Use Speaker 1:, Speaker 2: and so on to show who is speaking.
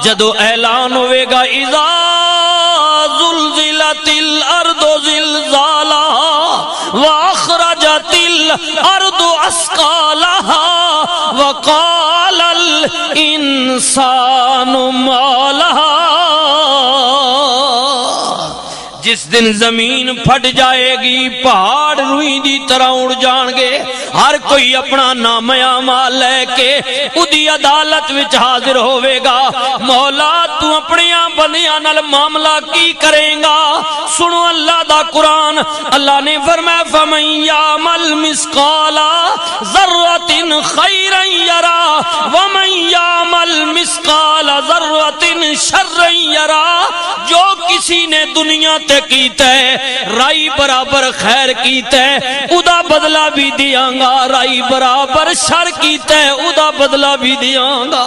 Speaker 1: جدو اعلان ہوئے گا اذا زلزلت الارض زلزالها واخرجت الارض اثقالها وقال الانسان ما لها، جس دن زمین پھٹ جائے گی، پہاڑ روئی دی طرح اڑ جان گے، ہر کوئی اپنا نام اعمال لے کے اودی عدالت وچ حاضر ہوئے گا۔ مولا تو اپنی بندیاں نال معاملہ کی کریں گا؟ سنو اللہ دا قرآن، اللہ نے فرمایا فمن یعمل مثقال ذرۃ خیرا یرا ومن یعمل مثقال ذرۃ شرا یرا، جو کسی نے دنیا تے کیتا ہے رائی برابر خیر کیتا ہے ادا بدلہ بھی دیاں گا، رائی برابر شر کیتا ہے ادا بدلہ بھی دیاں گا۔